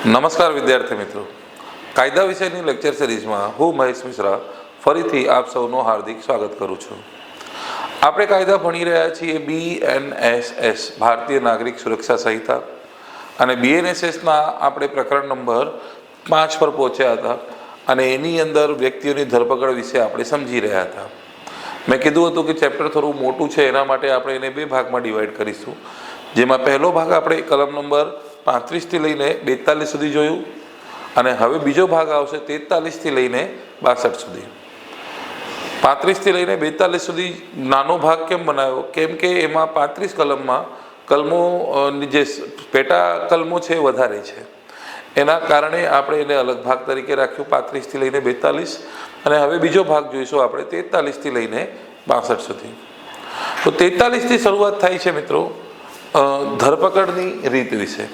નમસ્કાર વિદ્યાર્થી મિત્રો, કાયદા વિષયની લેક્ચર સિરીઝમાં હું મહેશ મિશ્રા ફરીથી આપ સૌનું હાર્દિક સ્વાગત કરું છું. આપણે કાયદા ભણી રહ્યા છીએ BNSS ભારતીય નાગરિક સુરક્ષા સંહિતા અને BNSSના આપણે પ્રકરણ નંબર 5 પર પહોંચ્યા હતા અને એની અંદર વ્યક્તિઓની ધરપકડ વિશે આપણે સમજી રહ્યા હતા. મેં કીધું હતું કે ચેપ્ટર થોડું મોટું છે, એના માટે આપણે એને 2 ભાગમાં ડિવાઈડ કરીશું. જેમાં પહેલો ભાગ આપણે કલમ નંબર 35થી લઈને 42 સુધી જોયું અને હવે બીજો ભાગ આવશે 43થી લઈને 62 સુધી. 35થી લઈને 42 સુધી નાનો ભાગ કેમ બનાવ્યો? કેમ કે એમાં 35 કલમોની જે પેટા કલમો છે વધારે છે, એના કારણે આપણે એને અલગ ભાગ તરીકે રાખ્યું 35થી લઈને 42 અને હવે બીજો ભાગ જોઈશું આપણે 43થી લઈને 62 સુધી. તો 43થી શરૂઆત થાય છે મિત્રો ધરપકડની રીત વિશે,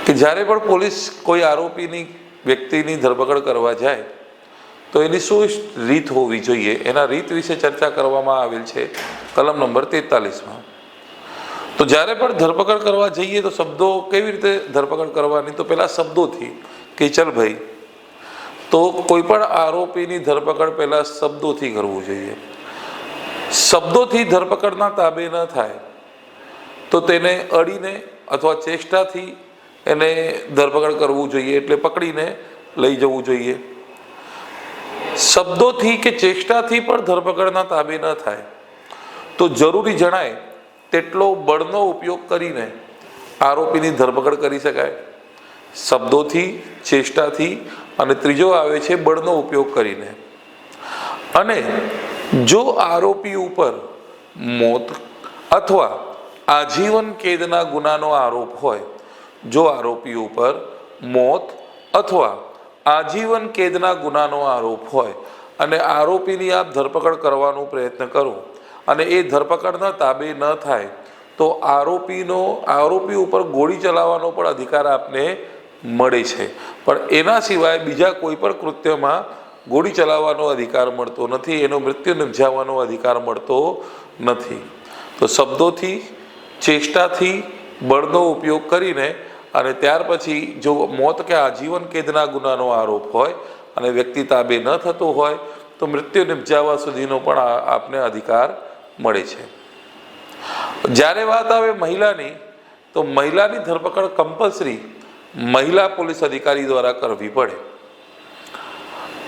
કે જ્યારે પણ પોલીસ કોઈ આરોપીની વ્યક્તિની ધરપકડ કરવા જાય તો એની શું રીત હોવી જોઈએ, એના રીત વિશે ચર્ચા કરવામાં આવેલ છે કલમ નંબર 43માં. તો જ્યારે પણ ધરપકડ કરવા જઈએ તો શબ્દો કેવી રીતે ધરપકડ કરવાની? તો પહેલાં શબ્દોથી કે ચલ ભાઈ, તો કોઈ પણ આરોપીની ધરપકડ પહેલાં શબ્દોથી કરવું જોઈએ. શબ્દોથી ધરપકડના તાબે ન થાય તો તેને અડીને અથવા ચેષ્ટાથી એને ધરપકડ કરવું જોઈએ, એટલે પકડીને લઈ જવું જોઈએ. શબ્દોથી કે ચેષ્ટાથી પણ ધરપકડના તાબે ન થાય તો જરૂરી જણાય તેટલો બળનો ઉપયોગ કરીને આરોપીની ધરપકડ કરી શકાય. શબ્દોથી, ચેષ્ટાથી અને ત્રીજો આવે છે બળનો ઉપયોગ કરીને. અને જો આરોપી ઉપર મોત અથવા આજીવન કેદના ગુનાનો આરોપ હોય, જો આરોપી ઉપર મોત અથવા આજીવન કેદના ગુનાનો આરોપ હોય અને આરોપીની આપ ધરપકડ કરવાનો પ્રયત્ન કરો અને એ ધરપકડના તાબે ન થાય તો આરોપી ઉપર ગોળી ચલાવવાનો પણ અધિકાર આપને મળે છે, પણ એના સિવાય બીજા કોઈ પણ કૃત્યમાં ગોળી ચલાવવાનો અધિકાર મળતો નથી, એનો મૃત્યુ નિપજાવવાનો અધિકાર મળતો નથી. તો શબ્દોથી, ચેષ્ટાથી, બળનો ઉપયોગ કરીને અને ત્યાર પછી જો મોત કે આજીવન કેદના ગુનાનો આરોપ હોય અને વ્યક્તિ તાબે ન થતો હોય તો મૃત્યુ નિપજાવવા સુધીનો પણ આપને અધિકાર મળે છે. જ્યારે વાત આવે મહિલાની, તો મહિલાની ધરપકડ કમ્પલસરી મહિલા પોલીસ અધિકારી દ્વારા કરવી પડે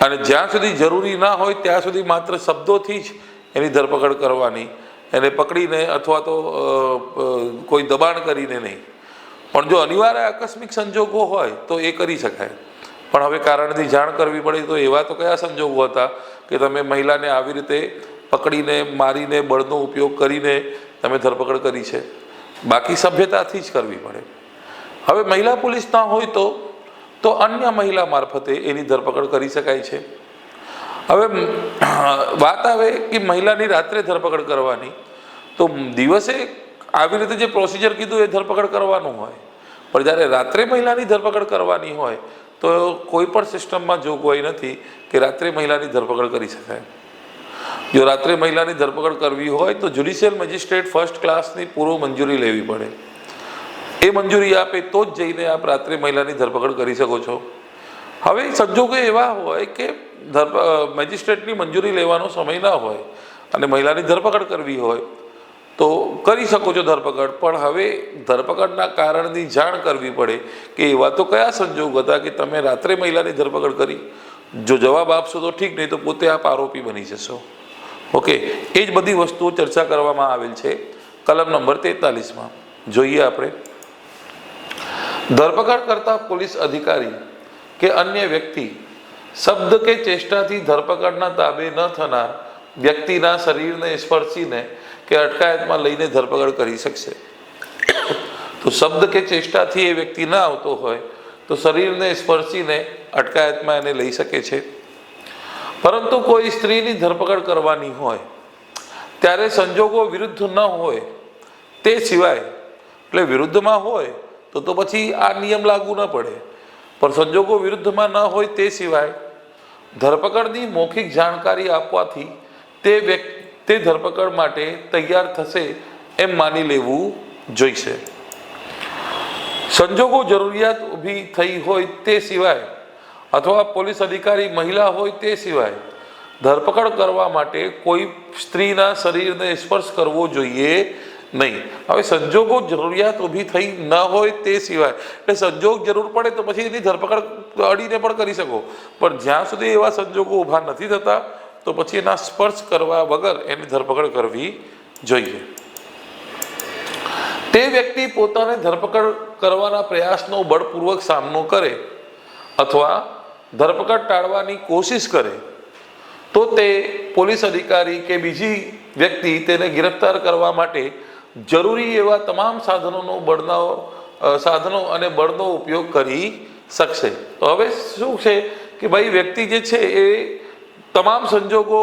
અને જ્યાં સુધી જરૂરી ના હોય ત્યાં સુધી માત્ર શબ્દોથી જ એની ધરપકડ કરવાની, એને પકડીને અથવા તો કોઈ દબાણ કરીને નહીં. પણ જો અનિવાર્ય આકસ્મિક સંજોગો હોય તો એ કરી શકાય, પણ હવે કારણથી જાણ કરવી પડે. તો એવા તો કયા સંજોગો હતા કે તમે મહિલાને આવી રીતે પકડીને, મારીને, બળનો ઉપયોગ કરીને તમે ધરપકડ કરી છે? બાકી સભ્યતાથી જ કરવી પડે. હવે મહિલા પોલીસ ના હોય તો અન્ય મહિલા મારફતે એની ધરપકડ કરી શકાય છે. હવે વાત આવે કે મહિલાની રાત્રે ધરપકડ કરવાની, તો દિવસે આવી રીતે જે પ્રોસિજર કીધું એ ધરપકડ કરવાનું હોય, પણ જ્યારે રાત્રે મહિલાની ધરપકડ કરવાની હોય તો કોઈ પણ સિસ્ટમમાં જોગવાઈ નથી કે રાત્રે મહિલાની ધરપકડ કરી શકાય. જો રાત્રે મહિલાની ધરપકડ કરવી હોય તો જ્યુડિશિયલ મેજિસ્ટ્રેટ ફર્સ્ટ ક્લાસની પૂર્વ મંજૂરી લેવી પડે. એ મંજૂરી આપે તો જ જઈને આપ રાત્રે મહિલાની ધરપકડ કરી શકો છો. હવે સંજોગો એવા હોય કે મેજિસ્ટ્રેટની મંજૂરી લેવાનો સમય ના હોય અને મહિલાની ધરપકડ કરવી હોય તો કરી શકો છો ધરપકડ, પણ હવે ધરપકડના કારણની જાણ કરવી પડે કે એવા તો કયા સંજોગ હતા કે તમે રાત્રે મહિલાની ધરપકડ કરી. જો જવાબ આપશો તો ઠીક, નહીં તો પોતે આપ આરોપી બની જશો. ઓકે, એ જ બધી વસ્તુઓ ચર્ચા કરવામાં આવેલ છે કલમ નંબર 43માં. જોઈએ આપણે. ધરપકડ કરતા પોલીસ અધિકારી કે અન્ય વ્યક્તિ શબ્દ કે ચેષ્ટાથી ધરપકડના તાબે ન થનાર વ્યક્તિના શરીરને સ્પર્શીને કે અટકાયતમાં લઈને ધરપકડ કરી શકશે. તો શબ્દ કે ચેષ્ટાથી એ વ્યક્તિ ના આવતો હોય તો શરીરને સ્પર્શીને અટકાયતમાં એને લઈ શકે છે. પરંતુ કોઈ સ્ત્રીની ધરપકડ કરવાની હોય ત્યારે સંજોગો વિરુદ્ધ ન હોય તે સિવાય, એટલે વિરુદ્ધમાં હોય તો પછી આ નિયમ લાગુ ન પડે, પણ સંજોગો વિરુદ્ધમાં ન હોય તે સિવાય ધરપકડની મૌખિક જાણકારી આપવાથી તે ધરપકડ માટે તૈયાર થશે એમ માની લેવું જોઈશે. સંજોગો જરૂરિયાત ઊભી થઈ હોય તે સિવાય અથવા પોલીસ અધિકારી મહિલા હોય તે સિવાય ધરપકડ કરવા માટે કોઈ સ્ત્રીના શરીરને સ્પર્શ કરવો જોઈએ નહીં. હવે સંજોગો જરૂરિયાત ઊભી થઈ ન હોય તે સિવાય, એટલે સંજોગ જરૂર પડે તો પછી એની ધરપકડ અડીને પણ કરી શકો, પણ જ્યાં સુધી એવા સંજોગો ઊભા નથી થતા તો પછી એના સ્પર્શ કરવા વગર એની ધરપકડ કરવી જોઈએ. તે વ્યક્તિ પોતાને ધરપકડ કરવાના પ્રયાસનો બળપૂર્વક સામનો કરે અથવા ધરપકડ ટાળવાની કોશિશ કરે તો તે પોલીસ અધિકારી કે બીજી વ્યક્તિ તેને ગિરફ્તાર કરવા માટે જરૂરી એવા તમામ સાધનો અને બળનો ઉપયોગ કરી શકશે. તો હવે શું છે કે ભાઈ વ્યક્તિ જે છે એ તમામ સંજોગો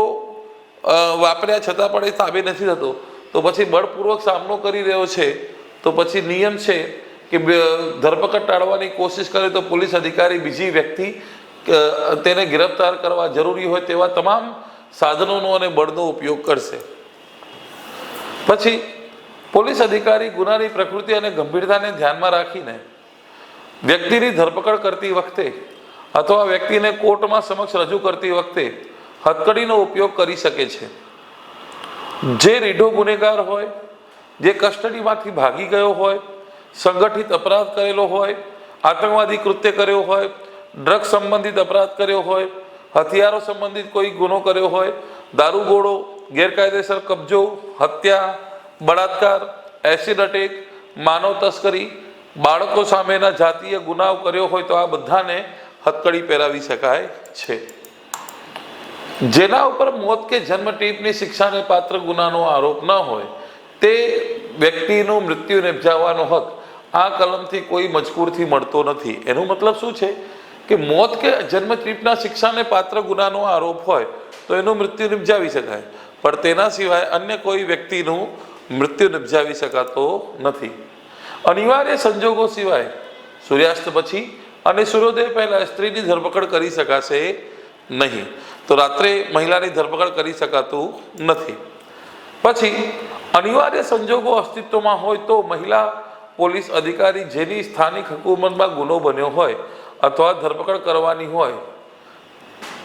વાપર્યા છતાં પણ એ સાબિત નથી થતો, તો પછી બળપૂર્વક સામનો કરી રહ્યો છે, તો પછી નિયમ છે કે ધરપકડ ટાળવાની કોશિશ કરે તો પોલીસ અધિકારી બીજી વ્યક્તિ તેને ગિરફ્તાર કરવા જરૂરી હોય તેવા તમામ સાધનોનો અને બળનો ઉપયોગ કરશે. પછી પોલીસ અધિકારી ગુનાની પ્રકૃતિ અને ગંભીરતાને ધ્યાનમાં રાખીને વ્યક્તિની ધરપકડ કરતી વખતે અથવા વ્યક્તિને કોર્ટમાં સમક્ષ રજૂ કરતી વખતે હથકડીનો ઉપયોગ કરી શકે છે. જે રીઢો ગુનેગાર હોય, જે કસ્ટડીમાંથી ભાગી ગયો હોય, સંગઠિત અપરાધ કરેલો હોય, આતંકવાદી કૃત્ય કર્યો હોય, ડ્રગ્સ સંબંધિત અપરાધ કર્યો હોય, હથિયારો સંબંધિત કોઈ ગુનો કર્યો હોય, દારૂગોળો, ગેરકાયદેસર કબજો, હત્યા, બળાત્કાર, એસિડ અટેક, માનવ તસ્કરી, બાળકો સામેના જાતીય ગુનાઓ કર્યો હોય તો આ બધાને હથકડી પહેરાવી શકાય છે. જેના ઉપર મોત કે જન્મટીપની શિક્ષાને પાત્ર ગુનાનો આરોપ ન હોય તે વ્યક્તિનું મૃત્યુ નિપજાવવાનો હક આ કલમથી કોઈ મજકૂરથી મળતો નથી. એનો મતલબ શું છે કે મોત કે જન્મટીપના શિક્ષાને પાત્ર ગુનાનો આરોપ હોય તો એનું મૃત્યુ નિપજાવી શકાય, પણ તેના સિવાય અન્ય કોઈ વ્યક્તિનું મૃત્યુ નિપજાવી શકાતો નથી. અનિવાર્ય સંજોગો સિવાય સૂર્યાસ્ત પછી અને સૂર્યોદય પહેલા સ્ત્રીની ધરપકડ કરી શકાશે નહીં. તો રાત્રે મહિલાની ધરપકડ કરી શકાતું નથી. પછી અનિવાર્ય સંજોગો અસ્તિત્વમાં હોય તો મહિલા પોલીસ અધિકારી જેની સ્થાનિક હુકુમતમાં ગુનો બન્યો હોય અથવા ધરપકડ કરવાની હોય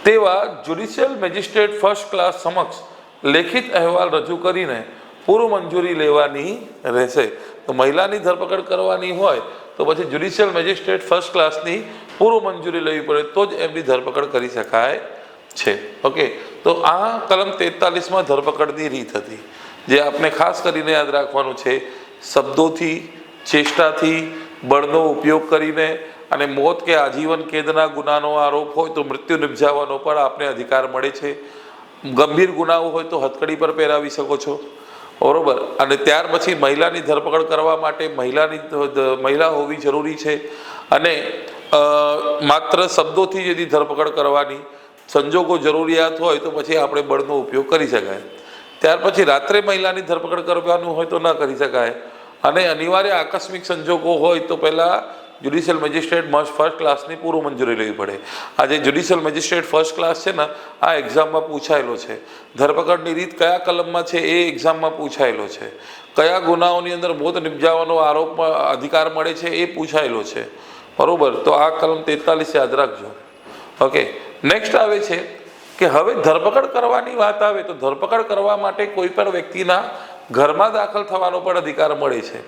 તેવા જ્યુડિશિયલ મેજિસ્ટ્રેટ ફર્સ્ટ ક્લાસ સમક્ષ લેખિત અહેવાલ રજૂ કરીને પૂર્વ મંજૂરી લેવાની રહેશે. તો મહિલાની ધરપકડ કરવાની હોય તો પછી જ્યુડિશિયલ મેજિસ્ટ્રેટ ફર્સ્ટ ક્લાસની પૂર્વ મંજૂરી લેવી પડે તો જ એમની ધરપકડ કરી શકાય છે. ઓકે, તો આ કલમ 43માં ધરપકડની રીત હતી, જે આપણે ખાસ કરીને યાદ રાખવાનું છે. શબ્દોથી, ચેષ્ટાથી, બળનો ઉપયોગ કરીને અને મોત કે આજીવન કેદના ગુનાનો આરોપ હોય તો મૃત્યુ નિપજાવવાનો પણ આપને અધિકાર મળે છે. ગંભીર ગુનાઓ હોય તો હથકડી પર પહેરાવી શકો છો, બરોબર. અને ત્યાર પછી મહિલાની ધરપકડ કરવા માટે મહિલા હોવી જરૂરી છે અને માત્ર શબ્દોથી જ એની ધરપકડ કરવાની, સંજોગો જરૂરિયાત હોય તો પછી આપણે બળનો ઉપયોગ કરી શકાય. ત્યાર પછી રાત્રે મહિલાની ધરપકડ કરવાનું હોય તો ન કરી શકાય. અને અનિવાર્ય આકસ્મિક સંજોગો હોય તો પહેલાં જ્યુડિશિયલ મેજિસ્ટ્રેટ ફર્સ્ટ ક્લાસની પૂર્વ મંજૂરી લેવી પડે. આ જે જ્યુડિશિયલ મેજિસ્ટ્રેટ ફર્સ્ટ ક્લાસ છે ને, આ એક્ઝામમાં પૂછાયેલો છે. ધરપકડની રીત કયા કલમમાં છે એ એક્ઝામમાં પૂછાયેલો છે. કયા ગુનાઓની અંદર મોત નિપજાવવાનો આરોપમાં અધિકાર મળે છે એ પૂછાયેલો છે, બરોબર. તો આ કલમ 43 યાદ રાખજો. ઓકે, નેક્સ્ટ આવે છે કે હવે ધરપકડ કરવાની વાત આવે તો ધરપકડ કરવા માટે કોઈ પણ વ્યક્તિના ઘરમાં દાખલ થવાનો પણ અધિકાર મળે છે.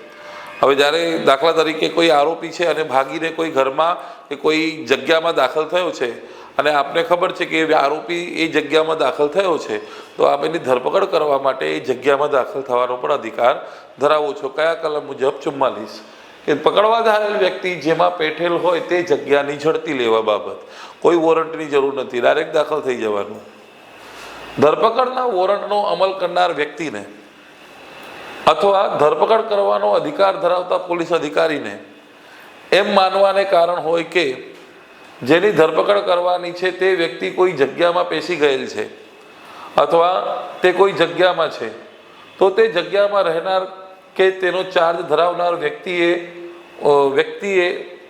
હવે જ્યારે દાખલા તરીકે કોઈ આરોપી છે અને ભાગીને કોઈ ઘરમાં કે કોઈ જગ્યામાં દાખલ થયો છે અને આપને ખબર છે કે આરોપી એ જગ્યામાં દાખલ થયો છે, તો આપ એની ધરપકડ કરવા માટે એ જગ્યામાં દાખલ થવાનો પણ અધિકાર ધરાવો છો. કયા કલમ મુજબ? 44, કે પકડવા ધારેલ વ્યક્તિ જેમાં પેઠેલ હોય તે જગ્યાની ઝડપી લેવા બાબત કોઈ વોરંટની જરૂર નથી, ડાયરેક્ટ દાખલ થઈ જવાનું. ધરપકડના વોરંટનો અમલ કરનાર વ્યક્તિને અથવા ધરપકડ કરવાનો અધિકાર ધરાવતા પોલીસ અધિકારીને એમ માનવાને કારણ હોય કે જેની ધરપકડ કરવાની છે તે વ્યક્તિ કોઈ જગ્યામાં પેસી ગયેલ છે અથવા તે કોઈ જગ્યામાં છે, તો તે જગ્યામાં રહેનાર કે તેનો ચાર્જ ધરાવનાર વ્યક્તિએ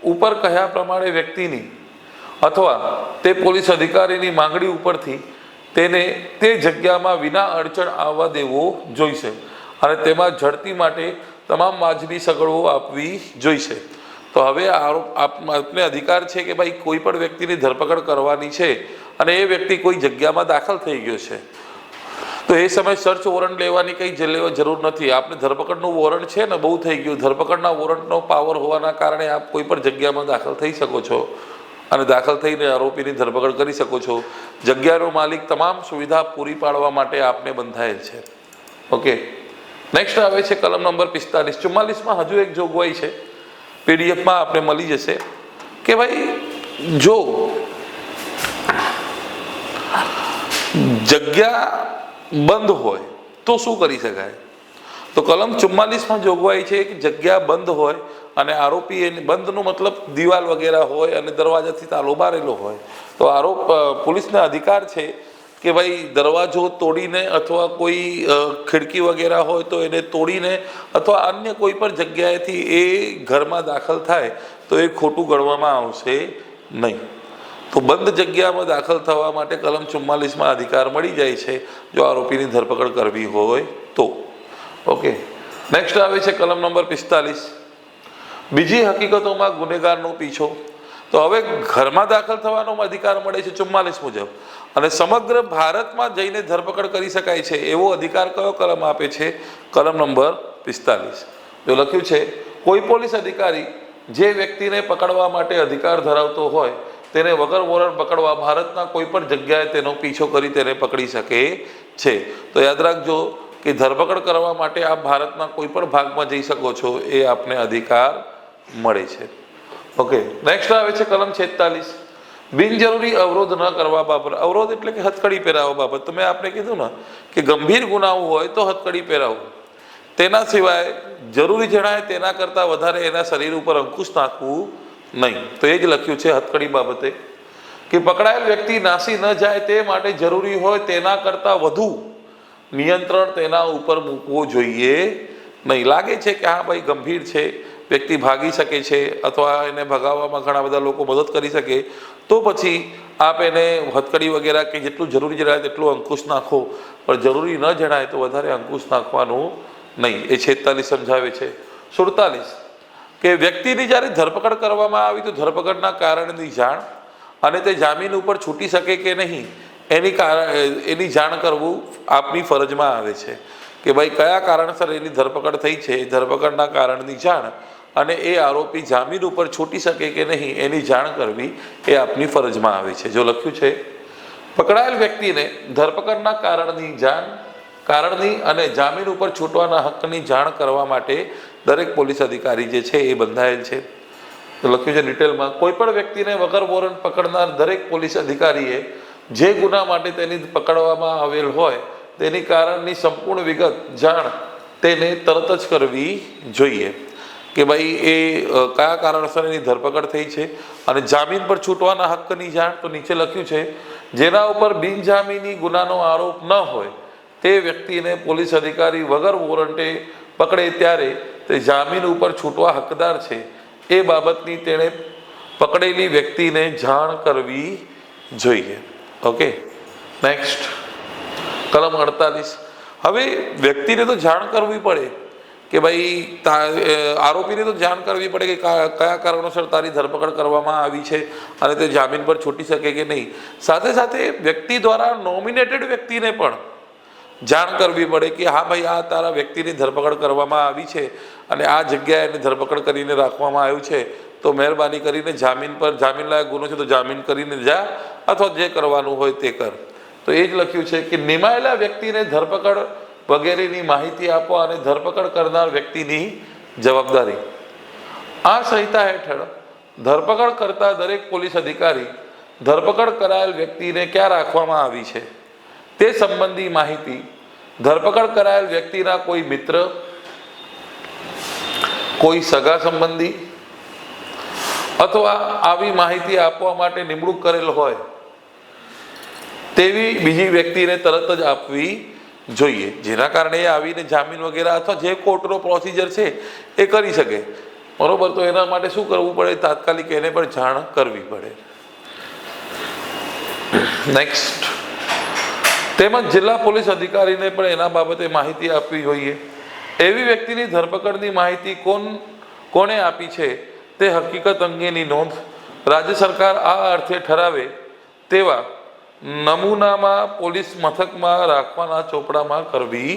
ઉપર કહ્યા પ્રમાણે વ્યક્તિની અથવા તે પોલીસ અધિકારીની માંગણી ઉપરથી તેને તે જગ્યામાં વિના અડચણ આવવા દેવો જોઈશે અને તેમાં ઝડપી માટે તમામ વાજબી સગવડો આપવી જોઈશે. તો હવે આપને અધિકાર છે કે ભાઈ કોઈ પણ વ્યક્તિની ધરપકડ કરવાની છે અને એ વ્યક્તિ કોઈ જગ્યામાં દાખલ થઈ ગયો છે તો એ સમયે સર્ચ વોરંટ લેવાની કંઈ જરૂર નથી. આપને ધરપકડનું વોરંટ છે ને બહુ થઈ ગયું, ધરપકડના વોરંટનો પાવર હોવાના કારણે આપ કોઈ પણ જગ્યામાં દાખલ થઈ શકો છો અને દાખલ થઈને આરોપીની ધરપકડ કરી શકો છો. જગ્યાનો માલિક તમામ સુવિધા પૂરી પાડવા માટે આપને બંધાયેલ છે. ઓકે, નેક્સ્ટ આવે છે કલમ નંબર 45. 44માં હજુ એક જોગવાઈ છે, પીડીએફમાં આપને મળી જશે કે ભાઈ જો જગ્યા બંધ હોય તો શું કરી શકાય. તો કલમ 44માં જોગવાઈ છે કે જગ્યા બંધ હોય અને આરોપી એની બંધનો મતલબ દિવાલ વગેરે હોય અને દરવાજાથી તાલો બારેલો હોય તો પોલીસને અધિકાર છે કે ભાઈ દરવાજો તોડીને અથવા કોઈ ખિડકી વગેરે હોય તો એને તોડીને અથવા અન્ય કોઈ પણ જગ્યાએથી એ ઘરમાં દાખલ થાય તો એ ખોટું ગણવામાં આવશે નહીં. તો બંધ જગ્યામાં દાખલ થવા માટે કલમ 44માં અધિકાર મળી જાય છે જો આરોપીની ધરપકડ કરવી હોય તો. ઓકે, નેક્સ્ટ આવે છે કલમ નંબર 45. બીજી હકીકતોમાં ગુનેગારનો પીછો. તો હવે ઘરમાં દાખલ થવાનો અધિકાર મળે છે 44 મુજબ અને સમગ્ર ભારતમાં જઈને ધરપકડ કરી શકાય છે એવો અધિકાર કયો કલમ આપે છે? કલમ નંબર 45. જો લખ્યું છે કોઈ પોલીસ અધિકારી જે વ્યક્તિને પકડવા માટે અધિકાર ધરાવતો હોય તેને વગર વોરંટ પકડવા ભારતના કોઈ પણ જગ્યાએ તેનો પીછો કરી તેને પકડી શકે છે. તો યાદ રાખજો કે ધરપકડ કરવા માટે આપ ભારતના કોઈ પણ ભાગમાં જઈ શકો છો, એ આપને અધિકાર મળે છે. ઓકે, નેક્સ્ટ આવે છે કલમ 46. બિનજરૂરી અવરોધ ન કરવા બાબત. અવરોધ એટલે કે હથકડી પહેરાવવા બાબત. તો મેં આપને કીધું ને કે ગંભીર ગુનાઓ હોય તો હથકડી પહેરાવવું, તેના સિવાય જરૂરી જણાય તેના કરતાં વધારે એના શરીર ઉપર અંકુશ નાખવું નહીં. તો એ જ લખ્યું છે હથકડી બાબતે કે પકડાયેલ વ્યક્તિ નાસી ન જાય તે માટે જરૂરી હોય તેના કરતાં વધુ નિયંત્રણ તેના ઉપર મૂકવું જોઈએ નહીં. લાગે છે કે હા ભાઈ ગંભીર છે, વ્યક્તિ ભાગી શકે છે અથવા એને ભગાવવામાં ઘણા બધા લોકો મદદ કરી શકે તો પછી આપ એને હથકડી વગેરે કે જેટલું જરૂરી જણાય તેટલું અંકુશ નાખો, પણ જરૂરી ન જણાય તો વધારે અંકુશ નાખવાનું નહીં. એ 46 સમજાવે છે. 47 કે વ્યક્તિની જ્યારે ધરપકડ કરવામાં આવી તો ધરપકડના કારણની જાણ અને તે જામીન ઉપર છૂટી શકે કે નહીં એની જાણ કરવું આપની ફરજમાં આવે છે કે ભાઈ કયા કારણસર એની ધરપકડ થઈ છે, ધરપકડના કારણની જાણ અને એ આરોપી જામીન ઉપર છૂટી શકે કે નહીં એની જાણ કરવી એ આપની ફરજમાં આવે છે. જો લખ્યું છે પકડાયેલ વ્યક્તિને ધરપકડના કારણની અને જામીન ઉપર છૂટવાના હકની જાણ કરવા માટે દરેક પોલીસ અધિકારી જે છે એ બંધાયેલ છે. તો લખ્યું છે ડિટેલમાં કોઈ પણ વ્યક્તિને વગર વોરંટ પકડનાર દરેક પોલીસ અધિકારીએ જે ગુના માટે તેની પકડવામાં આવેલ હોય તેની કારણની સંપૂર્ણ વિગત જાણ તેને તરત જ કરવી જોઈએ કે ભાઈ એ કયા કારણસર એની ધરપકડ થઈ છે અને જામીન પર છૂટવાના હક્કની જાણ. તો નીચે લખ્યું છે જેના ઉપર બિનજામીની ગુનાનો આરોપ ન હોય તે વ્યક્તિને પોલીસ અધિકારી વગર વોરંટે પકડે ત્યારે તે જામીન ઉપર છૂટવા હકદાર છે એ બાબતની તેણે પકડેલી વ્યક્તિને જાણ કરવી જોઈએ. ઓકે, નેક્સ્ટ કલમ 48. હવે વ્યક્તિને તો જાણ કરવી પડે કે ભાઈ આરોપીને તો જાણ કરવી પડે કે કયા કારણોસર તારી ધરપકડ કરવામાં આવી છે અને તે જામીન પર છૂટી શકે કે નહીં. સાથે સાથે વ્યક્તિ દ્વારા નોમિનેટેડ વ્યક્તિને પણ જાણ કરવી પડે કે હા ભાઈ આ તારા વ્યક્તિની ધરપકડ કરવામાં આવી છે અને આ જગ્યાએ એની ધરપકડ કરીને રાખવામાં આવ્યું છે તો મહેરબાની કરીને જામીન લાયક ગુનો છે તો જામીન કરીને જા અથવા જે કરવાનું હોય તે કર. તો એ જ લખ્યું છે કે નિમાયેલા વ્યક્તિને ધરપકડ વગેરેની માહિતી આપવા અને ધરપકડ કરનાર વ્યક્તિની જવાબદારી. આ સંહિતા હેઠળ ધરપકડ કરતા દરેક પોલીસ અધિકારી ધરપકડ કરાયેલ વ્યક્તિને ક્યાં રાખવામાં આવી છે તે સંબંધી માહિતી ધરપકડ કરાયેલ વ્યક્તિના કોઈ મિત્ર, કોઈ સગા સંબંધી અથવા આવી માહિતી આપવા માટે નિમણૂક કરેલ હોય તેવી બીજી વ્યક્તિને તરત જ આપવી જોઈએ, જેના કારણે એ આવીને જામીન વગેરે અથવા જે કોર્ટનો પ્રોસિજર છે એ કરી શકે. બરોબર, તો એના માટે શું કરવું પડે? તાત્કાલિક એને પણ જાણ કરવી પડે. નેક્સ્ટ, તેમજ જિલ્લા પોલીસ અધિકારીને પણ એના બાબતે માહિતી આપવી જોઈએ. એવી વ્યક્તિની ધરપકડની માહિતી કોને આપી છે તે હકીકત અંગેની નોંધ રાજ્ય સરકાર આ અર્થે ઠરાવે તેવા નમૂનામાં પોલીસ મથકમાં રાખવાના ચોપડામાં કરવી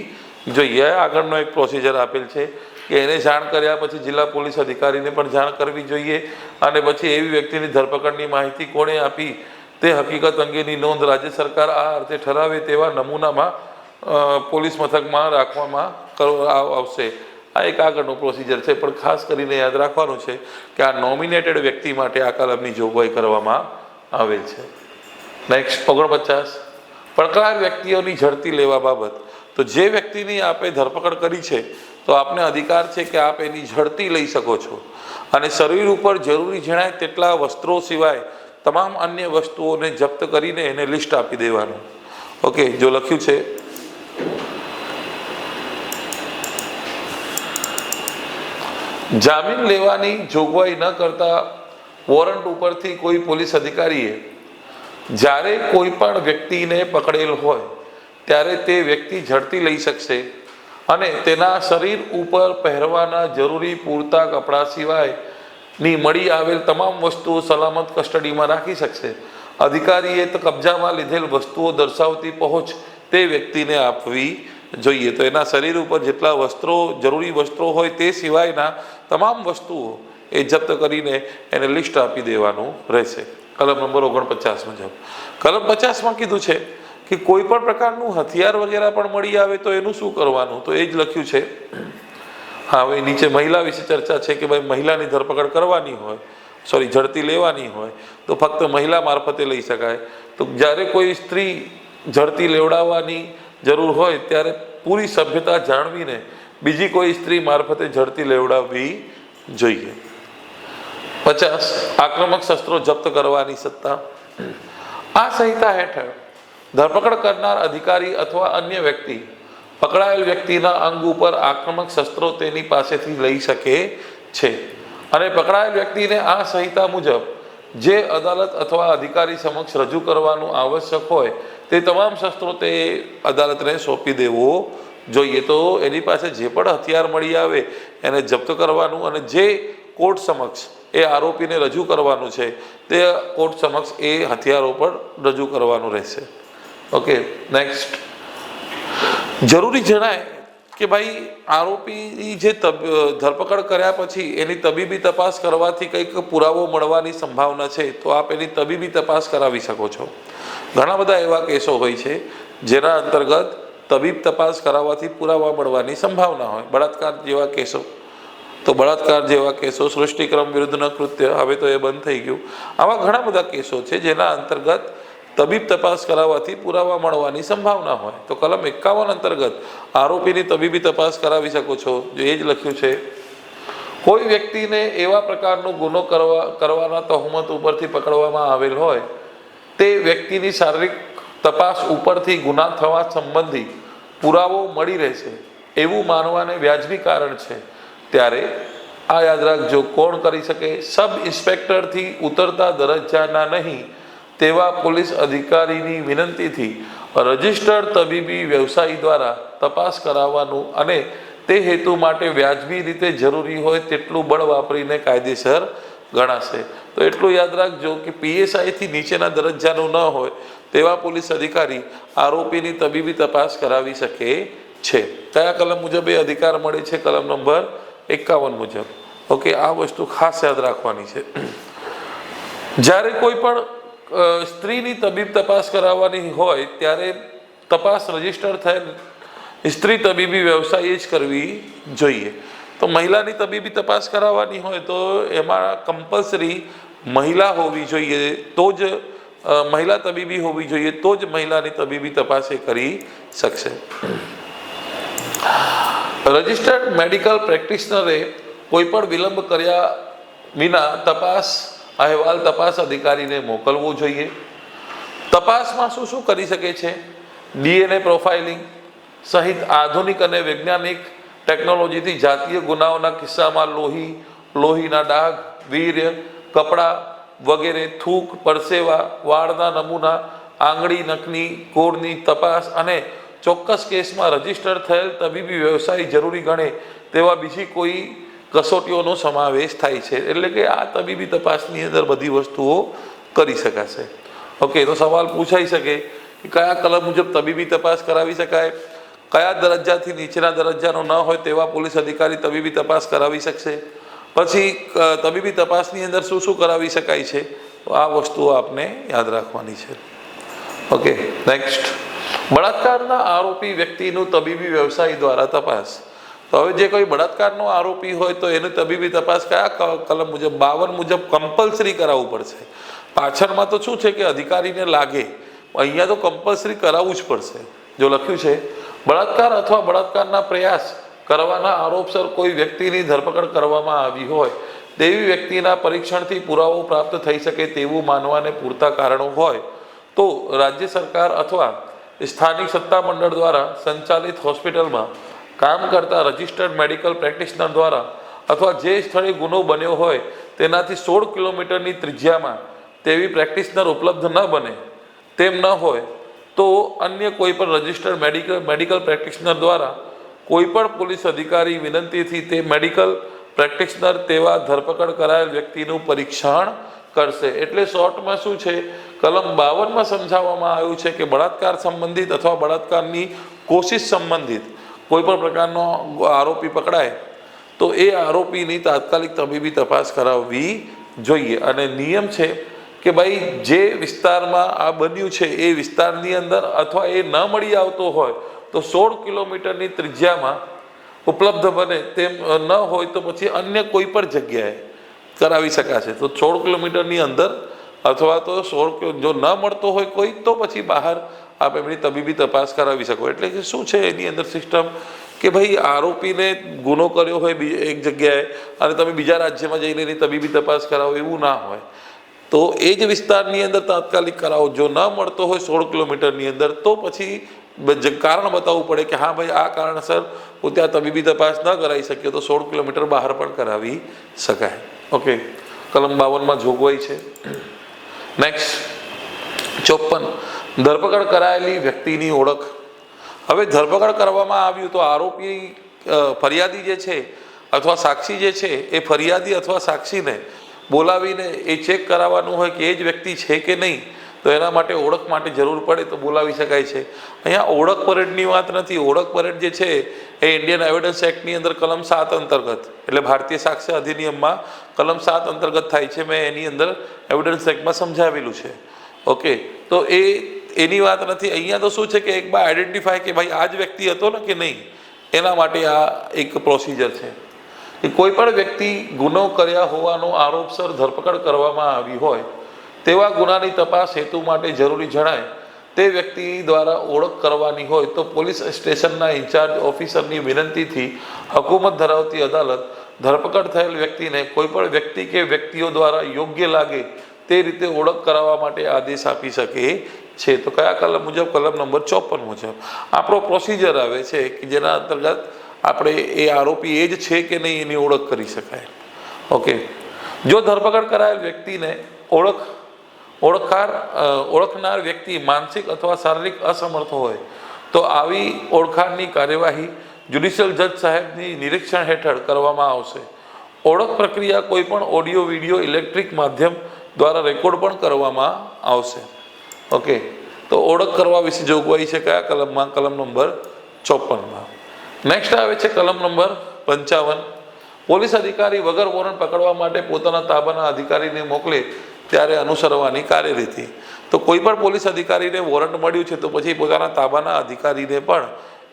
જોઈએ. આગળનો એક પ્રોસિજર આપેલ છે કે એને જાણ કર્યા પછી જિલ્લા પોલીસ અધિકારીને પણ જાણ કરવી જોઈએ અને પછી એવી વ્યક્તિની ધરપકડની માહિતી કોણે આપી તે હકીકત અંગેની નોંધ રાજ્ય સરકાર આ અર્થે ઠરાવે તેવા નમૂનામાં પોલીસ મથકમાં રાખવામાં આવશે. આ એક આગળનો પ્રોસિજર છે, પણ ખાસ કરીને યાદ રાખવાનું છે કે આ નોમિનેટેડ વ્યક્તિ માટે આ કલમની જોગવાઈ કરવામાં આવેલ છે. નેક્સ્ટ 49, પકડાયેલ વ્યક્તિઓની ઝડપી લેવા બાબત. તો જે વ્યક્તિની આપે ધરપકડ કરી છે તો આપને અધિકાર છે કે આપ એની ઝડપી લઈ શકો છો અને શરીર ઉપર જરૂરી જણાય તેટલા વસ્ત્રો સિવાય તમામ અન્ય વસ્તુઓને જપ્ત કરીને એને લિસ્ટ આપી દેવાનું. ઓકે, જો લખ્યું છે જામીન લેવાની જોગવાઈ ન કરતા વોરંટ ઉપરથી કોઈ પોલીસ અધિકારીએ જ્યારે કોઈ પણ વ્યક્તિને પકડેલ હોય ત્યારે તે વ્યક્તિ ઝડપી લઈ શકશે અને તેના શરીર ઉપર પહેરવાના જરૂરી પૂરતા કપડાં સિવાયની મળી આવેલ તમામ વસ્તુઓ સલામત કસ્ટડીમાં રાખી શકશે. અધિકારીએ કબજામાં લીધેલ વસ્તુઓ દર્શાવતી પહોંચ તે વ્યક્તિને આપવી જોઈએ. તો એના શરીર ઉપર જેટલા વસ્ત્રો જરૂરી વસ્ત્રો હોય તે સિવાયના તમામ વસ્તુઓ એ જપ્ત કરીને એને લિસ્ટ આપી દેવાનું રહેશે. કલમ નંબર 49 મુજબ. કલમ 50માં કીધું છે કે કોઈ પણ પ્રકારનું હથિયાર વગેરે પણ મળી આવે તો એનું શું કરવાનું, તો એ જ લખ્યું છે. હા, હવે નીચે મહિલા વિશે ચર્ચા છે કે ભાઈ મહિલાની ધરપકડ કરવાની હોય, ઝડપી લેવાની હોય તો ફક્ત મહિલા મારફતે લઈ શકાય. તો જ્યારે કોઈ સ્ત્રી ઝડપી લેવડાવવાની જરૂર હોય ત્યારે પૂરી સભ્યતા જાણવીને બીજી કોઈ સ્ત્રી મારફતે ઝડપી લેવડાવવી જોઈએ. 50, આક્રમક શસ્ત્રો જપ્ત કરવાની સત્તા. આ સંહિતા હેઠળ ધરપકડ કરનાર અધિકારી અથવા અન્ય વ્યક્તિ પકડાયેલ વ્યક્તિના અંગ ઉપર આક્રમક શસ્ત્રો તેની પાસેથી લઈ શકે છે અને પકડાયેલ વ્યક્તિને આ સંહિતા મુજબ જે અદાલત અથવા અધિકારી સમક્ષ રજૂ કરવાનું આવશ્યક હોય તે તમામ શસ્ત્રો તે અદાલતને સોંપી દેવો જોઈએ. તો એની પાસે જે પણ હથિયાર મળી આવે એને જપ્ત કરવાનું અને જે કોર્ટ સમક્ષ એ આરોપીને રજૂ કરવાનું છે તે કોર્ટ સમક્ષ એ હથિયારો પર રજૂ કરવાનું રહેશે. Okay, next. જરૂરી જણાય કે ભાઈ આરોપીની જે ધરપકડ કર્યા પછી એની તબીબી તપાસ કરવાથી કંઈક પુરાવો મળવાની સંભાવના છે તો આપ એની તબીબી તપાસ કરાવી શકો છો. ઘણા બધા એવા કેસો હોય છે જેના અંતર્ગત તબીબ તપાસ કરાવવાથી પુરાવા મળવાની સંભાવના હોય. બળાત્કાર જેવા કેસો, સૃષ્ટિક્રમ વિરુદ્ધના કૃત્ય, હવે તો એ બંધ થઈ ગયું. આવા ઘણા બધા કેસો છે જેના અંતર્ગત તબીબ તપાસ કરાવવાથી પુરાવા મળવાની સંભાવના હોય. તો કલમ 51 અંતર્ગત આરોપીની તબીબી તપાસ કરાવી શકો છો. જો એ જ લખ્યું છે. કોઈ વ્યક્તિને એવા પ્રકારનો ગુનો કરવાના તહોમત ઉપરથી પકડવામાં આવેલ હોય તે વ્યક્તિની શારીરિક તપાસ ઉપરથી ગુના થવા સંબંધી પુરાવો મળી રહેશે એવું માનવાને વ્યાજબી કારણ છે ત્યારે આ યાદ રાખજો, કોણ કરી શકે? સબ ઇન્સ્પેક્ટરથી ઉતરતા દરજ્જાના નહીં તેવા પોલીસ અધિકારીની વિનંતીથી રજિસ્ટર્ડ તબીબી વ્યવસાયી દ્વારા તપાસ કરાવવાનું અને તે હેતુ માટે વ્યાજબી રીતે જરૂરી હોય તેટલું બળ વાપરીને કાયદેસર ગણાશે. તો એટલું યાદ રાખજો કે PSIથી નીચેના દરજ્જાનું ન હોય તેવા પોલીસ અધિકારી આરોપીની તબીબી તપાસ કરાવી શકે છે. કયા કલમ મુજબ એ અધિકાર મળે છે? કલમ નંબર 51 મુજબ. ઓકે, આ વસ્તુ ખાસ યાદ રાખવાની છે. જ્યારે કોઈ પણ સ્ત્રીની તબીબ તપાસ કરાવવાની હોય ત્યારે તપાસ રજિસ્ટર થયેલ સ્ત્રી તબીબી વ્યવસાયે જ કરવી જોઈએ. તો મહિલાની તબીબી તપાસ કરાવવાની હોય તો એમાં કમ્પલસરી મહિલા હોવી જોઈએ, તો જ મહિલા તબીબી હોવી જોઈએ, તો જ મહિલાની તબીબી તપાસ એ કરી શકશે. રજિસ્ટર્ડ મેડિકલ પ્રેક્ટિશનરે કોઈ પણ વિલંબ કર્યા વિના અહેવાલ તપાસ અધિકારીને મોકલવો જોઈએ. તપાસમાં શું શું કરી શકે છે? DNA પ્રોફાઇલિંગ સહિત આધુનિક અને વૈજ્ઞાનિક ટેકનોલોજીથી જાતીય ગુનાઓના કિસ્સામાં લોહીના ડાઘ, વીર્ય, કપડાં વગેરે, થૂક, પરસેવા, વાળના નમૂના, આંગળી નખની કોડની તપાસ અને ચોક્કસ કેસમાં રજિસ્ટર થયેલ તબીબી વ્યવસાય જરૂરી ગણે તેવા બીજી કોઈ કસોટીઓનો સમાવેશ થાય છે, એટલે કે આ તબીબી તપાસની અંદર બધી વસ્તુઓ કરી શકાશે. ઓકે, તો સવાલ પૂછાઈ શકે કે કયા કલમ મુજબ તબીબી તપાસ કરાવી શકાય, કયા દરજ્જાથી નીચેના દરજ્જાનો ન હોય તેવા પોલીસ અધિકારી તબીબી તપાસ કરાવી શકશે, પછી તબીબી તપાસની અંદર શું શું કરાવી શકાય છે. તો આ વસ્તુઓ આપને યાદ રાખવાની છે. ઓકે, નેક્સ્ટ, બળાત્કારના આરોપી વ્યક્તિનું તબીબી વ્યવસાય દ્વારા તપાસ. તો હવે જે કોઈ બળાત્કારનો આરોપી હોય તો એની તબીબી તપાસ કયા કલમ મુજબ? 52 મુજબ કમ્પલસરી કરાવવું પડશે. પાછળમાં તો શું છે કે અધિકારીને લાગે, અહીંયા તો કમ્પલસરી કરાવવું જ પડશે. જો લખ્યું છે બળાત્કાર અથવા બળાત્કારના પ્રયાસ કરવાના આરોપસર કોઈ વ્યક્તિની ધરપકડ કરવામાં આવી હોય તેવી વ્યક્તિના પરીક્ષણથી પુરાવો પ્રાપ્ત થઈ શકે તેવું માનવાને પૂરતા કારણો હોય તો રાજ્ય સરકાર અથવા સ્થાનિક સત્તામંડળ દ્વારા સંચાલિત હોસ્પિટલમાં કામ કરતા રજિસ્ટર્ડ મેડિકલ પ્રેક્ટિશનર દ્વારા અથવા જે સ્થળે ગુનો બન્યો હોય તેનાથી 16 કિલોમીટરની ત્રિજ્યામાં તેવી પ્રેક્ટિશનર ઉપલબ્ધ ન બને તેમ ન હોય તો અન્ય કોઈ પણ રજિસ્ટર્ડ મેડિકલ પ્રેક્ટિશનર દ્વારા કોઈ પણ પોલીસ અધિકારી વિનંતીથી તે મેડિકલ પ્રેક્ટિશનર તેવા ધરપકડ કરાયેલ વ્યક્તિનું પરીક્ષણ કરશે. એટલે શોર્ટમાં શું છે, કલમ 52માં સમજાવવામાં આવ્યું છે કે બળાત્કાર સંબંધિત અથવા બળાત્કારની કોશિશ સંબંધિત કોઈ પણ પ્રકારનો આરોપી પકડાય તો એ આરોપીની તાત્કાલિક તબીબી તપાસ કરાવવી જોઈએ. અને નિયમ છે કે ભાઈ જે વિસ્તારમાં આ બન્યું છે એ વિસ્તારની અંદર અથવા એ ન મળી આવતો હોય તો 16 કિલોમીટરની ત્રિજ્યામાં ઉપલબ્ધ બને તેમ ન હોય તો પછી અન્ય કોઈ પણ જગ્યાએ કરાવી શકાશે. તો 16 કિલોમીટરની અંદર અથવા તો 16 જો ન મળતો હોય કોઈ તો પછી બહાર આપ એમની તબીબી તપાસ કરાવી શકો. એટલે કે શું છે એની અંદર સિસ્ટમ કે ભાઈ આરોપીને ગુનો કર્યો હોય એક જગ્યાએ અને તમે બીજા રાજ્યમાં જઈને એની તબીબી તપાસ કરાવો એવું ના હોય. તો એ જ વિસ્તારની અંદર તાત્કાલિક કરાવો. જો ન મળતો હોય 16 કિલોમીટરની અંદર તો પછી કારણ બતાવવું પડે કે હા ભાઈ આ કારણસર હું ત્યાં તબીબી તપાસ ન કરાવી શક્યો તો 16 કિલોમીટર બહાર પણ કરાવી શકાય. ઓકે, કલમ 52માં જોગવાઈ છે. નેક્સ્ટ 54, ધરપકડ કરાયેલી વ્યક્તિની ઓળખ. હવે ધરપકડ કરવામાં આવ્યું તો આરોપી ફરિયાદી જે છે અથવા સાક્ષી જે છે એ ફરિયાદી અથવા સાક્ષીને બોલાવીને એ ચેક કરાવવાનું હોય કે એ જ વ્યક્તિ છે કે નહીં, તો એના માટે ઓળખ માટે જરૂર પડે તો બોલાવી શકાય છે. અહીંયા ઓળખ પરેડની વાત નથી. ઓળખ પરેડ જે છે એ ઇન્ડિયન એવિડન્સ એક્ટની અંદર કલમ 7 અંતર્ગત એટલે ભારતીય સાક્ષ્ય અધિનિયમમાં કલમ 7 અંતર્ગત થાય છે. મેં એની અંદર એવિડન્સ એક્ટમાં સમજાવેલું છે. ઓકે, તો એની વાત નથી. અહીંયા તો શું છે કે એક બાર આઈડેન્ટિફાય કે ભાઈ આ જ વ્યક્તિ હતો ને કે નહીં, એના માટે આ એક પ્રોસિજર છે કે કોઈ પણ વ્યક્તિ ગુનો કર્યા હોવાનો આરોપસર ધરપકડ કરવામાં આવી હોય તેવા ગુનાની તપાસ હેતુ માટે જરૂરી જણાય તે વ્યક્તિ દ્વારા ઓળખ કરવાની હોય તો પોલીસ સ્ટેશનના ઇન્ચાર્જ ઓફિસરની વિનંતીથી હકુમત ધરાવતી અદાલત ધરપકડ થયેલ વ્યક્તિને કોઈ પણ વ્યક્તિ કે વ્યક્તિઓ દ્વારા યોગ્ય લાગે તે રીતે ઓળખ કરાવવા માટે આદેશ આપી શકે છે. તો કયા કલમ મુજબ? કલમ નંબર 54 મુજબ આપણો પ્રોસિજર આવે છે કે જેના અંતર્ગત આપણે એ આરોપી એ જ છે કે નહીં એની ઓળખ કરી શકાય. ઓકે, જો ધરપકડ કરાયેલ વ્યક્તિને ઓળખનાર વ્યક્તિ માનસિક અથવા શારીરિક અસમર્થ હોય તો આવી ઓળખાણની કાર્યવાહી જ્યુડિશિયલ જજ સાહેબની નિરીક્ષણ હેઠળ કરવામાં આવશે. ઓળખ પ્રક્રિયા કોઈ પણ ઓડિયો વિડીયો ઇલેક્ટ્રિક માધ્યમ દ્વારા રેકોર્ડ પણ કરવામાં આવશે. ઓકે, તો ઓળખ કરવા વિશે જોગવાઈ છે કયા કલમમાં? કલમ નંબર 54માં. નેક્સ્ટ આવે છે કલમ નંબર 55, પોલીસ અધિકારી વગર વોરંટ પકડવા માટે પોતાના તાબાના અધિકારીને મોકલે ત્યારે અનુસરવાની કાર્યરીતિ. તો કોઈ પણ પોલીસ અધિકારીને વોરંટ મળ્યું છે તો પછી પોતાના તાબાના અધિકારીને પણ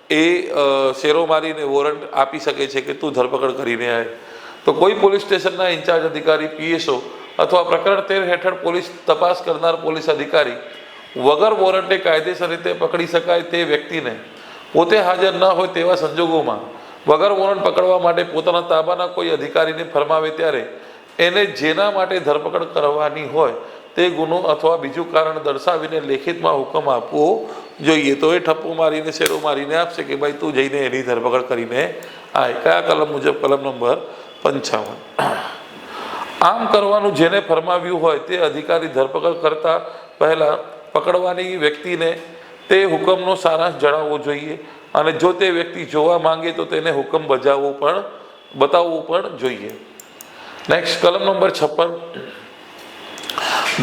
એ શેરો મારીને વોરંટ આપી શકે છે કે તું ધરપકડ કરીને આવે. તો કોઈ પોલીસ સ્ટેશનના ઇન્ચાર્જ અધિકારી PSO અથવા પ્રકરણ 13 હેઠળ પોલીસ તપાસ કરનાર પોલીસ અધિકારી વગર વોરંટે કાયદેસર રીતે પકડી શકાય તે વ્યક્તિને પોતે હાજર ન હોય તેવા સંજોગોમાં વગર વોરંટ પકડવા માટે પોતાના તાબાના કોઈ અધિકારીને ફરમાવે ત્યારે એને જેના માટે ધરપકડ કરવાની હોય તે ગુનો અથવા બીજું કારણ દર્શાવીને લેખિતમાં હુકમ આપવો જોઈએ. તો એ ઠપ્પો મારીને શેરો મારીને આપશે કે ભાઈ તું જઈને એની ધરપકડ કરીને આય. કયા કલમ મુજબ? કલમ નંબર 55. આમ કરવાનું જેને ફરમાવ્યું હોય તે અધિકારી ધરપકડ કરતા પહેલાં પકડવાની વ્યક્તિને તે હુકમનો સારાંશ જણાવવો જોઈએ અને જો તે વ્યક્તિ જોવા માંગે તો તેને હુકમ બજાવવો પણ બતાવવું પણ જોઈએ. નેક્સ્ટ કલમ નંબર 56,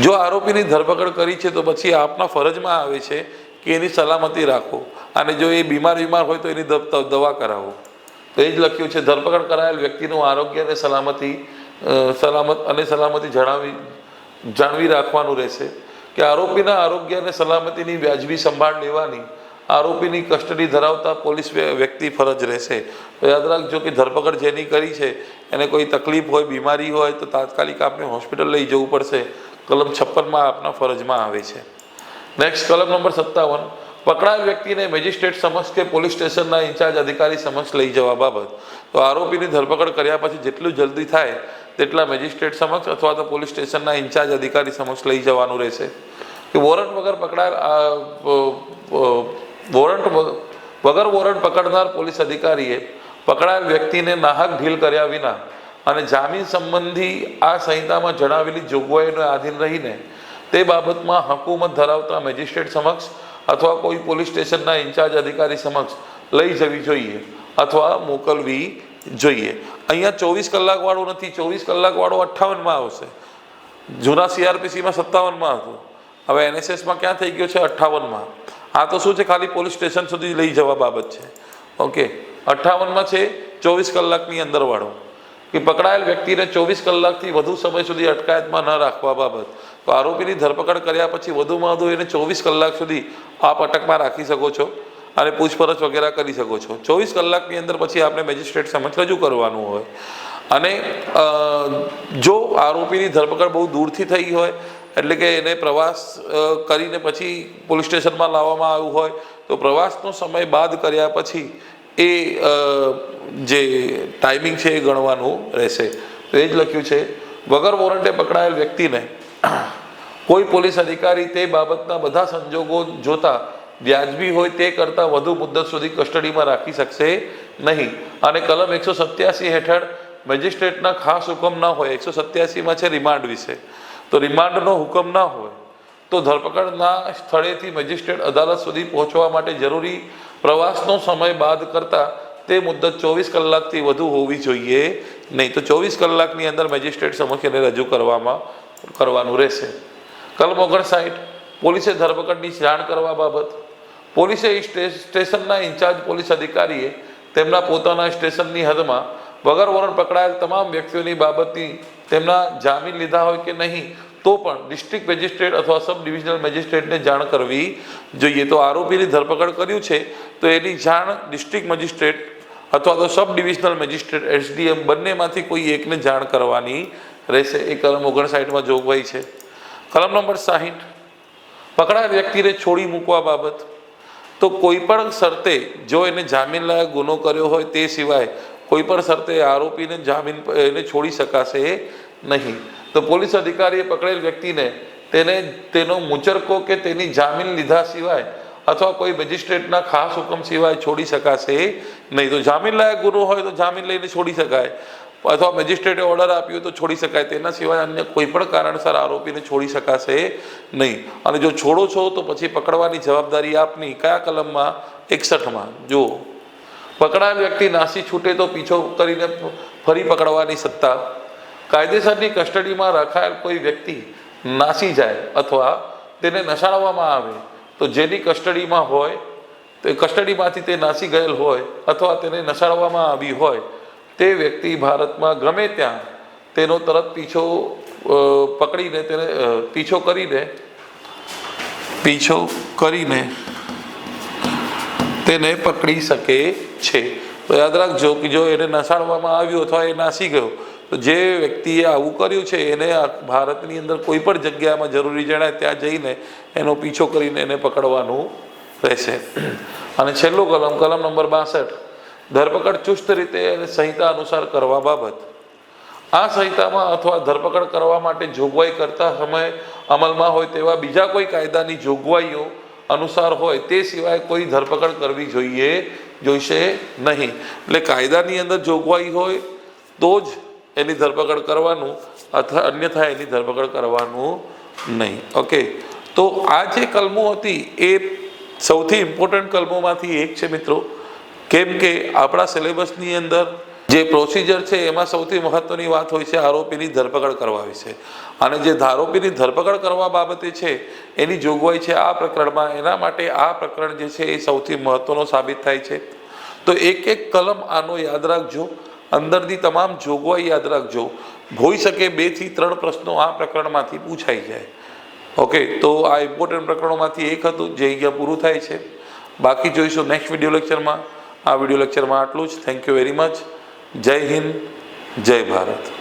જો આરોપીની ધરપકડ કરી છે તો પછી આપના ફરજમાં આવે છે કે એની સલામતી રાખો, અને જો એ બીમાર હોય તો એની દવા કરાવો. તો એ જ લખ્યું છે, ધરપકડ કરાયેલ વ્યક્તિનું આરોગ્ય અને સલામતી જાળવી રાખવાનું રહેશે, કે આરોપીના આરોગ્ય અને સલામતીની વ્યાજબી સંભાળ લેવાની આરોપીની કસ્ટડી ધરાવતા પોલીસ વ્યક્તિ ફરજ રહેશે. તો યાદ રાખજો કે ધરપકડ જેની કરી છે એને કોઈ તકલીફ હોય, બીમારી હોય તો તાત્કાલિક આપને હોસ્પિટલ લઈ જવું પડશે. કલમ 56 આપના ફરજમાં આવે છે. નેક્સ્ટ કલમ નંબર 57, પકડાયેલ વ્યક્તિને મેજિસ્ટ્રેટ સમક્ષ કે પોલીસ સ્ટેશનના ઇન્ચાર્જ અધિકારી સમક્ષ લઈ જવા બાબત. તો આરોપીની ધરપકડ કર્યા પછી જેટલું જલ્દી થાય તેટલા મેજિસ્ટ્રેટ સમક્ષ અથવા તો પોલીસ સ્ટેશનના ઇન્ચાર્જ અધિકારી સમક્ષ લઈ જવાનું રહેશે. કે વોરંટ વગર વોરંટ પકડનાર પોલીસ અધિકારીએ પકડાયેલ વ્યક્તિને નાહક ઢીલ કર્યા વિના અને જામીન સંબંધી આ સંહિતામાં જણાવેલી જોગવાઈઓને આધીન રહીને તે બાબતમાં હકુમત ધરાવતા મેજિસ્ટ્રેટ સમક્ષ અથવા કોઈ પોલીસ સ્ટેશનના ઇન્ચાર્જ અધિકારી સમક્ષ લઈ જવી જોઈએ અથવા મોકલવી જોઈએ. અહીંયા 24 કલાકવાળું નથી, 24 કલાકવાળો 58માં આવશે. જૂના CRPCમાં 57માં હતું, હવે NSSમાં ક્યાં થઈ ગયો છે? 58માં. આ તો શું છે, ખાલી પોલીસ સ્ટેશન સુધી લઈ જવા બાબત છે. ઓકે, 58માં છે 24 કલાકની અંદર વાળો, કે પકડાયેલ વ્યક્તિને 24 કલાકથી વધુ સમય સુધી અટકાયતમાં ન રાખવા બાબત. તો આરોપીની ધરપકડ કર્યા પછી વધુમાં વધુ એને 24 કલાક સુધી આપ અટકમાં રાખી શકો છો અને પૂછપરછ વગેરે કરી શકો છો. 24 કલાકની અંદર પછી આપણે મેજિસ્ટ્રેટ સમક્ષ રજૂ કરવાનું હોય. અને જો આરોપીની ધરપકડ બહુ દૂરથી થઈ હોય, એટલે કે એને પ્રવાસ કરીને પછી પોલીસ સ્ટેશનમાં લાવવામાં આવ્યું હોય, તો પ્રવાસનો સમય બાદ કર્યા પછી એ જે ટાઈમિંગ છે એ ગણવાનું રહેશે. તો એ જ લખ્યું છે, વગર વોરંટે પકડાયેલ વ્યક્તિને કોઈ પોલીસ અધિકારી તે બાબતના બધા સંજોગો જોતા વ્યાજબી હોય તે કરતાં વધુ મુદ્દત સુધી કસ્ટડીમાં રાખી શકશે નહીં. અને કલમ 187 હેઠળ મેજિસ્ટ્રેટના ખાસ હુકમ ના હોય, 187માં છે રિમાન્ડ વિશે, તો રિમાન્ડનો હુકમ ના હોય તો ધરપકડના સ્થળેથી મેજિસ્ટ્રેટ અદાલત સુધી પહોંચવા માટે જરૂરી પ્રવાસનો સમય બાદ કરતાં તે મુદ્દત 24 કલાકથી વધુ હોવી જોઈએ નહીં. તો 24 કલાકની અંદર મેજિસ્ટ્રેટ સમક્ષ એને રજૂ કરવાનું રહેશે. કલમ 59, પોલીસે ધરપકડની જાણ કરવા બાબત. પોલીસે સ્ટેશનના ઇન્ચાર્જ પોલીસ અધિકારીએ તેમના પોતાના સ્ટેશનની હદમાં વગર વોરંટ પકડાયેલ તમામ વ્યક્તિઓની બાબતની તેમના જામીન લીધા હોય કે નહીં તો પણ ડિસ્ટ્રિક્ટ મેજિસ્ટ્રેટ અથવા સબ ડિવિઝનલ મેજિસ્ટ્રેટને જાણ કરવી જોઈએ. તો આરોપીની ધરપકડ કર્યું છે તો એની જાણ ડિસ્ટ્રિક્ટ મેજિસ્ટ્રેટ અથવા તો સબ ડિવિઝનલ મેજિસ્ટ્રેટ SDM બંનેમાંથી કોઈ એકને જાણ કરવાની રહેશે. એ કલમ 59માં જોગવાઈ છે. કલમ નંબર 60, પકડાયેલ વ્યક્તિને છોડી મૂકવા બાબત. તો કોઈ પણ શરતે જો એને જામીન લાયક ગુનો કર્યો હોય તે સિવાય કોઈ પણ શરતે આરોપીને એને છોડી શકાશે નહીં. તો પોલીસ અધિકારીએ પકડેલ વ્યક્તિને તેનો મુચરકો કે તેની જામીન લીધા સિવાય અથવા કોઈ મેજિસ્ટ્રેટના ખાસ હુકમ સિવાય છોડી શકાશે નહીં. તો જામીન લાયક ગુનો હોય તો જામીન લઈને છોડી શકાય, અથવા મેજિસ્ટ્રેટે ઓર્ડર આપ્યો તો છોડી શકાય. તેના સિવાય અન્ય કોઈ પણ કારણસર આરોપીને છોડી શકાશે નહીં. અને જો છોડો છો તો પછી પકડવાની જવાબદારી આપની. કયા કલમમાં? 61માં. જુઓ, પકડાયેલ વ્યક્તિ નાસી છૂટે તો પીછો કરીને ફરી પકડવાની સત્તા. કાયદેસરની કસ્ટડીમાં રખાયેલ કોઈ વ્યક્તિ નાસી જાય અથવા તેને નશાડવામાં આવે તો જેની કસ્ટડીમાં હોય, તે કસ્ટડીમાંથી તે નાસી ગયેલ હોય અથવા તેને નશાડવામાં આવી હોય તે વ્યક્તિ ભારતમાં ગમે ત્યાં તેનો તરત પીછો પકડીને તેને પીછો કરીને તેને પકડી શકે છે. તો યાદ રાખજો કે જો એને નસાડવામાં આવ્યું અથવા એ નાસી ગયો તો જે વ્યક્તિએ આવું કર્યું છે એને ભારતની અંદર કોઈ પણ જગ્યામાં જરૂરી જણાય ત્યાં જઈને એનો પીછો કરીને એને પકડવાનું રહેશે. અને છેલ્લું કલમ નંબર 62, ધરપકડ ચુસ્ત રીતે અને સંહિતા અનુસાર કરવા બાબત. આ સંહિતામાં અથવા ધરપકડ કરવા માટે જોગવાઈ કરતા સમયે અમલમાં હોય તેવા બીજા કોઈ કાયદાની જોગવાઈઓ અનુસાર હોય તે સિવાય કોઈ ધરપકડ કરવી જોઈશે નહીં. એટલે કાયદાની અંદર જોગવાઈ હોય તો જ એની ધરપકડ કરવાનું અથવા અન્યથા એની ધરપકડ કરવાનું નહીં. ઓકે, તો આ જે કલમો હતી એ સૌથી ઇમ્પોર્ટન્ટ કલમોમાંથી એક છે મિત્રો. કેમ કે આપણા સિલેબસની અંદર જે પ્રોસિજર છે એમાં સૌથી મહત્વની વાત હોય છે આરોપીની ધરપકડ કરવા વિશે, અને જે આરોપીની ધરપકડ કરવા બાબતે છે એની જોગવાઈ છે આ પ્રકરણમાં. એના માટે આ પ્રકરણ જે છે એ સૌથી મહત્વનો સાબિત થાય છે. તો એક એક કલમ આનો યાદ રાખજો, અંદરની તમામ જોગવાઈ યાદ રાખજો. હોઈ શકે 2 થી 3 પ્રશ્નો આ પ્રકરણમાંથી પૂછાઈ જાય. ઓકે, તો આ ઇમ્પોર્ટન્ટ પ્રકરણોમાંથી એક હતું જે અહીંયા પૂરું થાય છે. બાકી જોઈશું નેક્સ્ટ વિડીયો લેક્ચરમાં. આ વિડીયો લેક્ચરમાં આટલું જ. Thank you very much. જય હિન્દ, જય ભારત.